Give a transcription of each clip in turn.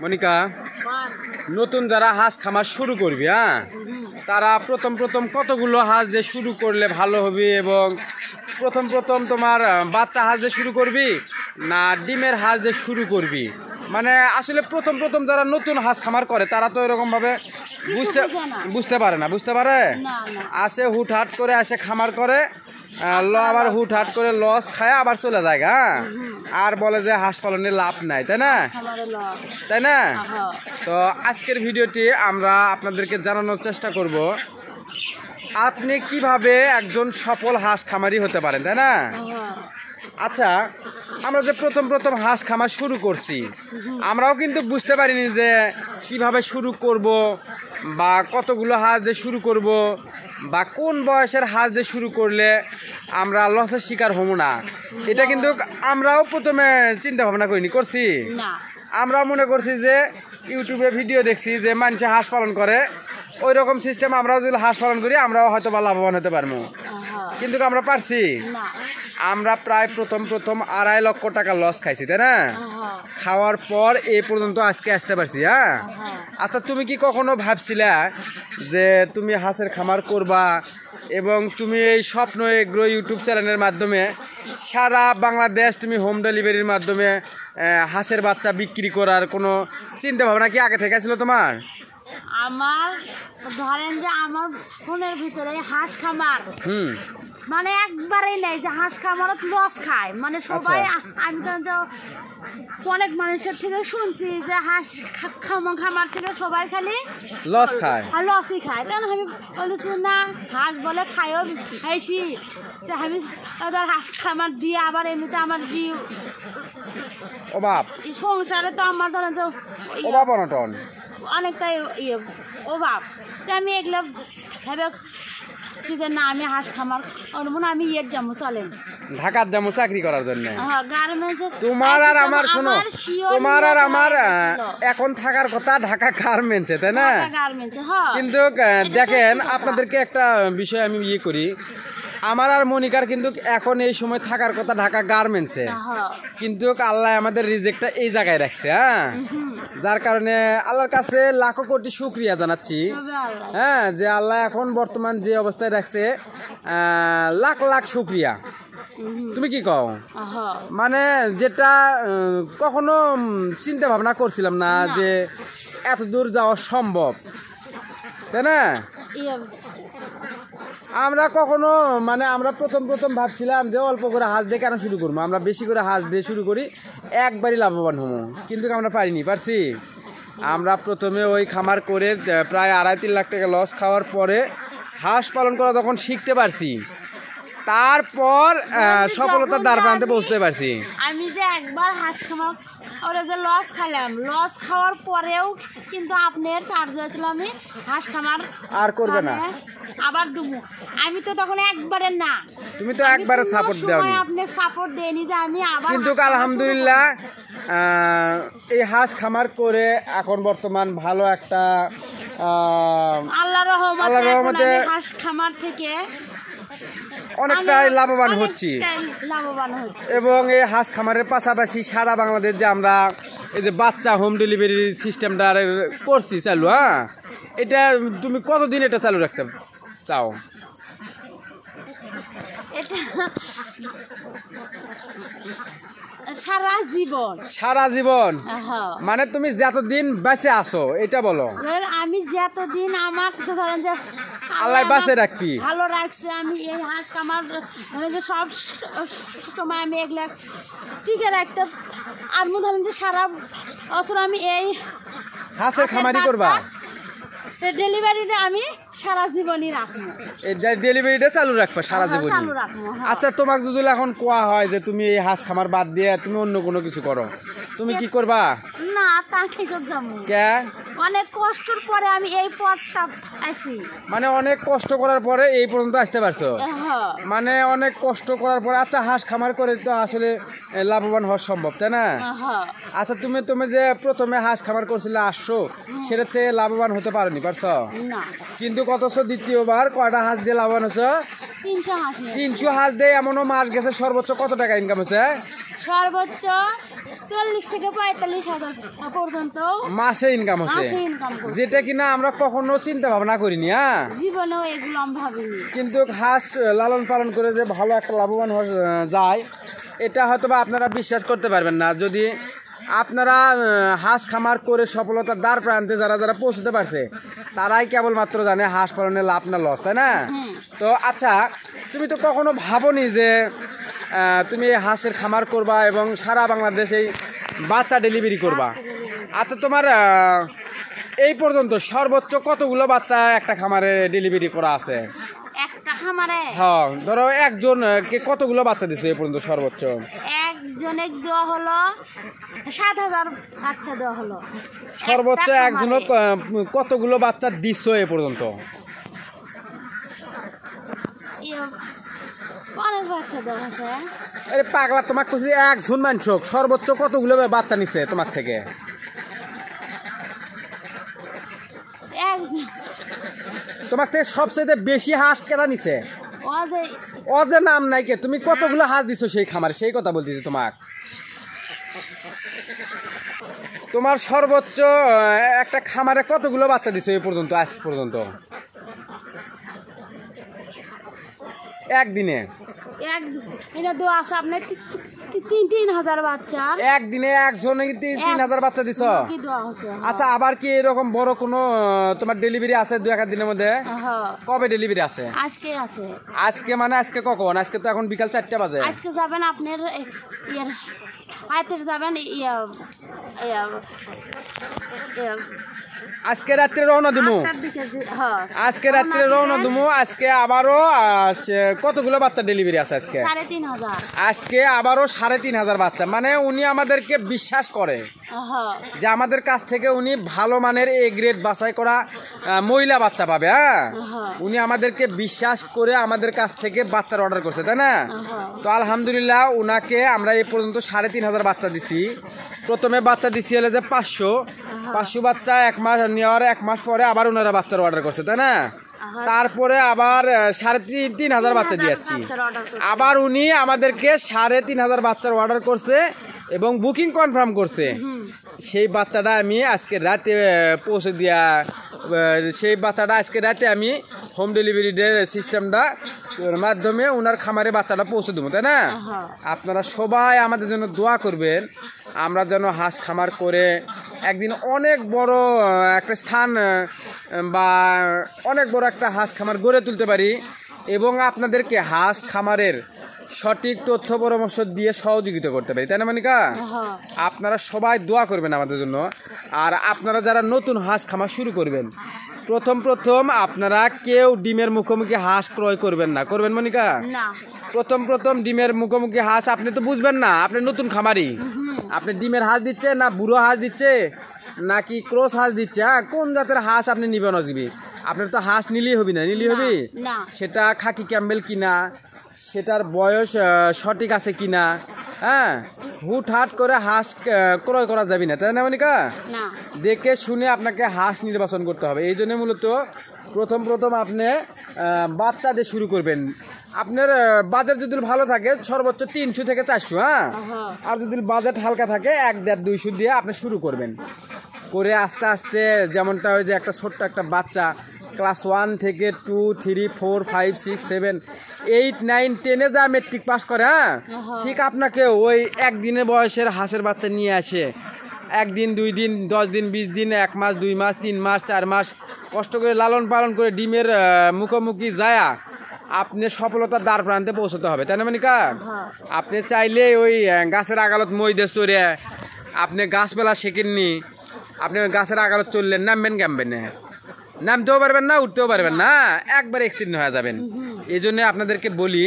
মনিকা, নতুন যারা হাঁস খামার শুরু করবি, হ্যাঁ, তারা প্রথম কতগুলো হাঁস দিয়ে শুরু করলে ভালো হবে? এবং প্রথম তোমার বাচ্চা হাঁস দিয়ে শুরু করবি না ডিমের হাঁস দিয়ে শুরু করবি? মানে আসলে প্রথম যারা নতুন হাঁস খামার করে তারা তো এরকম ভাবে বুঝতে পারে না, বুঝতে পারে আসে হুটহাট করে আসে খামার করে, আবার হুটহাট করে লস খায় আবার চলে যায়, হ্যাঁ, আর বলে যে হাঁস পালনে লাভ নাই, তাই না? তাই না? তো আজকের ভিডিওটি আমরা আপনাদেরকে জানানোর চেষ্টা করব আপনি কিভাবে একজন সফল হাঁস খামারি হতে পারেন, তাই না? আচ্ছা, আমরা যে প্রথম হাঁস খামার শুরু করছি, আমরাও কিন্তু বুঝতে পারিনি যে কিভাবে শুরু করব বা কতগুলো হাঁস দিয়ে শুরু করব বা কোন বয়সের হাঁস দিয়ে শুরু করলে আমরা লসের শিকার হব না। এটা কিন্তু আমরাও প্রথমে চিন্তা ভাবনা করছি। আমরা মনে করছি যে ইউটিউবে ভিডিও দেখছি যে মানুষে হাঁস পালন করে, ওই রকম সিস্টেম আমরাও যদি হাঁস পালন করি আমরাও হয়তো বা লাভবান হতে পারবো, কিন্তু আমরা পারছি? আমরা প্রায় প্রথম 2.5 লক্ষ টাকা লস খাইছি, তাই না? খাওয়ার পর এই পর্যন্ত আজকে আসতে পারছি। হ্যাঁ, আচ্ছা, তুমি কি কখনো ভাবছিলা যে তুমি হাঁসের খামার করবা এবং তুমি এই স্বপ্ন এগ্রো ইউটিউব চ্যানেলের মাধ্যমে সারা বাংলাদেশ তুমি হোম ডেলিভারির মাধ্যমে হাঁসের বাচ্চা বিক্রি করার কোনো চিন্তা ভাবনা কি আগে থেকে ছিল তোমার? আমার ধরেন যে আমার ফোনের ভিতরে হাঁস খামার মানে একবারেই নেই যে হাঁস খামারত লস খায়, মানে সবাই আমি তো অনেক মানুষের থেকে শুনছি যে হাঁস খামার থেকে সবাই খালি লস খায়, লসই খায়। তখন আমি বলেছি না, হাঁস বলে খায়ও খাইছি, আমি হাঁস খামার দিয়ে আবার এমনিতে আমার অভাব সংসারে তো আমার ধরেন তো অভাব অনটন অনেকটাই অভাব, তো আমি এগুলো ভেবে যে না আমি হাঁস খামার মনে আমি যাবো, চলেন ঢাকার যাবো চাকরি করার জন্য। তোমার আর আমার শোনো, তোমার আর আমার এখন থাকার কথা ঢাকা গার্মেন্টসে, তাই না? কিন্তু দেখেন, আপনাদেরকে একটা বিষয় আমি করি, আমার আর মনিকার কিন্তু এখন এই সময় থাকার কথা ঢাকা গার্মেন্টসে, কিন্তু আল্লাহ আমাদের রিজেক্টটা এই জায়গায় রাখছে। হ্যাঁ, যার কারণে আল্লাহর কাছে লাখো কোটি শুকরিয়া জানাচ্ছি, হ্যাঁ, যে আল্লাহ এখন বর্তমান যে অবস্থায় রাখছে, লাখ শুকরিয়া। তুমি কি কও? মানে যেটা কখনো চিন্তা ভাবনা করছিলাম না যে এত দূর যাওয়া সম্ভব, তাই না? আমরা কখনো মানে আমরা প্রথম ভাবছিলাম যে অল্প করে হাঁস দিয়ে কেন শুরু করবো, আমরা বেশি করে হাঁস দিয়ে শুরু করি, একবারই লাভবান হবো, কিন্তু আমরা পারছি। আমরা প্রথমে ওই খামার করে প্রায় 2.5-3 লাখ টাকা লস খাওয়ার পরে হাঁস পালন করা যখন শিখতে পারছি, তারপর সফলতার দ্বার প্রান্তে পৌঁছতে পারছি। আমি যে একবার হাঁস খামার ওরা যে লস খাইলাম, লস খাওয়ার পরেও কিন্তু আপনার চার্জ হয়েছিল আমি হাঁস খামার আর করবে না, আবার দেবো। আমি তো তখন একবারে না, তুমি তো একবারে সাপোর্ট দাওনি, আপনি সাপোর্ট দেয়নি যে আমি আবার। কিন্তু আলহামদুলিল্লাহ এই হাঁস খামার করে এখন বর্তমান ভালো একটা আল্লাহর রহমতে হাঁস খামার থেকে অনেকটাই লাভবান হচ্ছি। এবং এই হাঁস খামারের পাশাপাশি সারা বাংলাদেশ যে আমরা এই যে বাচ্চা হোম ডেলিভারি সিস্টেমটা করছি চালু, হ্যাঁ, এটা তুমি কতদিন এটা চালু রাখতে চাও? সারা জীবন মানে তুমি যতদিন বেঁচে আসো এটা বলো। আমি যতদিন আমার ধরেন যে আল্লাহ বাঁচে রাখবি, ভালো রাখছে, আমি এই হাঁস খামার মানে যে সব সময় আমি এগুলা টিকে রাখতে, আর ধরেন যে সারা বছর আমি এই হাঁসের খামারি করবা, ডেলিভারিটা আমি সারা জীবনই রাখবো, ডেলিভারিটা চালু রাখবা সারা জীবন। আচ্ছা, তোমাকে যদি এখন কোয়া হয় যে তুমি এই হাঁস খামার বাদ দিয়ে তুমি অন্য কোনো কিছু করো, তুমি কি করবা? না, তা ঠিক যাবো। অনেক কষ্টের পরে আমি এই পথটা আইছি, মানে অনেক কষ্ট করার পরে এই পর্যন্ত আসতে পারছো, মানে অনেক কষ্ট করার পরে। আচ্ছা, হাঁস খামার করে তো আসলে লাভবান হওয়া সম্ভব, তাই না? আচ্ছা, তুমি যে প্রথমে হাঁস খামার করছিলে 800, সেটার থেকে লাভবান হতে পারোনি, পারছো? কিন্তু কতশ দ্বিতীয়বার কয়টা হাঁস দিয়ে লাভবান হচ্ছে? 300 হাঁস। 300 হাঁস দিয়ে এমনও মাস গেছে, সর্বোচ্চ কত টাকা ইনকাম হচ্ছে? সর্বোচ্চ 40 থেকে 45,000 পর্যন্ত মাসে ইনকাম হচ্ছে, মাসে ইনকাম করি। যেটা কিনা আমরা কখনো চিন্তা ভাবনা করিনি। হ্যাঁ, জীবনেও এগুলো আমি ভাবিনি। কিন্তু হাঁস লালন পালন করে যে ভালো একটা লাভবান হওয়া যায়, এটা হয়তো বা আপনারা বিশ্বাস করতে পারবেন না যদি আপনারা হাঁস খামার করে সফলতার দ্বার প্রান্তে যারা যারা পৌঁছতে পারছে, তারাই কেবলমাত্র জানে হাঁস পালনের লাভ না লস, তাই না? তো আচ্ছা, তুমি তো কখনো ভাবোনি যে তুমি এই হাঁসের খামার করবা এবং সারা বাংলাদেশে বাচ্চা ডেলিভারি করবা। আচ্ছা, তোমার এই পর্যন্ত সর্বোচ্চ কতগুলো বাচ্চা একটা খামারে ডেলিভারি করা আছে? একটা খামারে হ্যাঁ, ধরো একজন কে কতগুলো বাচ্চা দিছে এই পর্যন্ত সর্বোচ্চ? একজনে দেওয়া হলো 7,000 বাচ্চা দেওয়া হলো। সর্বোচ্চ একটা একজন খামারে। কতগুলো বাচ্চা দিছো এ পর্যন্ত? অনেক বাচ্চা দেওয়া আছে। আরে পাগলা, তোমার কাছে একজন মানুষ সর্বোচ্চ কতগুলো বাচ্চা নিছে তোমার থেকে? একজন তোমার থেকে সবচেয়ে বেশি হাঁস কেনা নিছে? ওদের ওদের নাম নাই কে? তুমি কতগুলো হাঁস দিছো সেই খামারে, সেই কথা বলতেছি তোমার। তোমার সর্বোচ্চ একটা খামারে কতগুলো বাচ্চা দিছো এই পর্যন্ত, আজ পর্যন্ত একদিনে? এটা দেওয়া আছে আপনার 3,000 বাচ্চা একদিনে একজনে 3,000 বাচ্চা দিছ? কি দেওয়া হচ্ছে। আচ্ছা, আবার কি এরকম বড় কোনো তোমার ডেলিভারি আছে 2-1 দিনের মধ্যে? হ্যাঁ, কবে ডেলিভারি আছে? আজকে আছে। আজকে মানে আজকে কখন? আজকে তো এখন বিকাল 4টা বাজে। আজকে যাবেন আপনার ইয়ার হাতে যাবেন আজকে রাত্রে রওনা দিমু। আজকে রাত্রে রওনা দিমু। আজকে আবারও কতগুলো বাচ্চা ডেলিভারি আছে আজকে? 3,500। আজকে আবারও 3,500 বাচ্চা। মানে উনি আমাদেরকে বিশ্বাস করে যে আমাদের কাছ থেকে উনি ভালো মানের এ গ্রেড বাছাই করা মহিলা বাচ্চা পাবে। হ্যাঁ, উনি আমাদেরকে বিশ্বাস করে আমাদের কাছ থেকে বাচ্চার অর্ডার করছে, তাই না? তো আলহামদুলিল্লাহ, উনাকে আমরা এই পর্যন্ত 3,500 বাচ্চা দিছি। প্রথমে বাচ্চা দিছি হলে যে 500 বাচ্চা 1 মাস নেওয়ার 1 মাস পরে আবার ওনারা বাচ্চার অর্ডার করছে, তাই না? তারপরে আবার 3,500 বাচ্চা দিয়েছি। আবার উনি আমাদেরকে 3,500 বাচ্চার অর্ডার করছে এবং বুকিং কনফার্ম করছে। সেই বাচ্চাটা আমি আজকে রাতে পৌঁছে দিয়া, সেই বাচ্চাটা আজকে রাতে আমি হোম ডেলিভারি সিস্টেমটা মাধ্যমে ওনার খামারে বাচ্চাটা পৌঁছে দেবো, তাই না? আপনারা সবাই আমাদের জন্য দোয়া করবেন, আমরা যেন হাঁস খামার করে একদিন অনেক বড় একটা স্থান বা অনেক বড় একটা হাঁস খামার গড়ে তুলতে পারি এবং আপনাদেরকে হাঁস খামারের সঠিক তথ্য পরামর্শ দিয়ে সহযোগিতা করতে পারি, তাই না মনিকা? আপনারা সবাই দোয়া করবেন আমাদের জন্য। আর আপনারা যারা নতুন হাঁস খামার শুরু করবেন, প্রথম আপনারা কেউ ডিমের মুখোমুখি হাঁস ক্রয় করবেন না, করবেন মনিকা? প্রথম ডিমের মুখোমুখি হাঁস আপনি তো বুঝবেন না, আপনি নতুন খামারি, আপনি ডিমের হাঁস দিচ্ছে না বুড়ো হাঁস দিচ্ছে নাকি ক্রস হাঁস দিচ্ছে, কোন জাতের হাঁস আপনি নিবেন? অজিবি আপনার তো হাঁস নিলেই হবি না, নিলেই হবি সেটা খাকি ক্যাম্বেল কিনা, সেটার বয়স সঠিক আছে কিনা। হ্যাঁ, হুটহাট করে হাঁস ক্রয় করা যাবে না, তাই না মনিকা? দেখে শুনে আপনাকে হাঁস নির্বাচন করতে হবে। এই জন্য মূলত প্রথম আপনি বাচ্চা দিয়ে শুরু করবেন। আপনার বাজেট যদি ভালো থাকে সর্বোচ্চ 300 থেকে 400। হ্যাঁ, আর যদি বাজেট হালকা থাকে 1-1.5-200 দিয়ে আপনি শুরু করবেন। করে আস্তে আস্তে, যেমনটা ওই যে একটা ছোট্ট একটা বাচ্চা ক্লাস 1 থেকে 2, 3, 4, 5, 6, 7, 8, 9, 10-এ যা মেট্রিক পাস করে, হ্যাঁ, ঠিক আপনাকে ওই একদিনের বয়সের হাঁসের বাচ্চা নিয়ে আসে 1 দিন 2 দিন 10 দিন 20 দিন 1 মাস 2 মাস 3 মাস 4 মাস কষ্ট করে লালন পালন করে ডিমের মুখোমুখি যায়া আপনি সফলতার দ্বার প্রান্তে পৌঁছতে হবে, তাই না মনিকা? আপনি চাইলে ওই গাছের আগালত মই দিয়ে চড়ে আপনি গাছপালা শেখেননি, আপনি ওই গাছের আগালত চললেন, নামবেন কেমবেন? নামতেও পারবেন না, উঠতেও পারবেন না, একবার অ্যাক্সিডেন্ট হয়ে যাবেন। এই জন্য আপনাদেরকে বলি,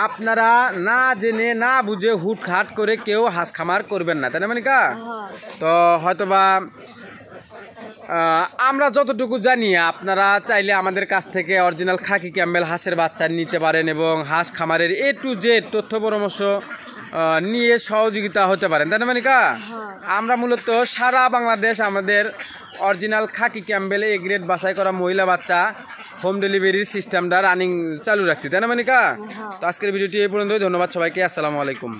আপনারা না জেনে না বুঝে হুটহাট করে কেউ হাঁস খামার করবেন না, তাই না মনিকা? তো হয়তোবা আমরা যতটুকু জানি, আপনারা চাইলে আমাদের কাছ থেকে অরিজিনাল খাকি ক্যাম্বেল হাঁসের বাচ্চা নিতে পারেন এবং হাঁস খামারের A to Z তথ্য পরামর্শ নিয়ে সহযোগিতা হতে পারেন, তাই না মনিকা? আমরা মূলত সারা বাংলাদেশ আমাদের original Khakee Campbell A grade বাছাই করা মহিলা বাচ্চা হোম ডেলিভারির সিস্টেমটা রানিং চালু রাখছি, তাই না মনিকা? তো আজকের ভিডিওটি এই পর্যন্তই। ধন্যবাদ সবাইকে, আসসালামু আলাইকুম।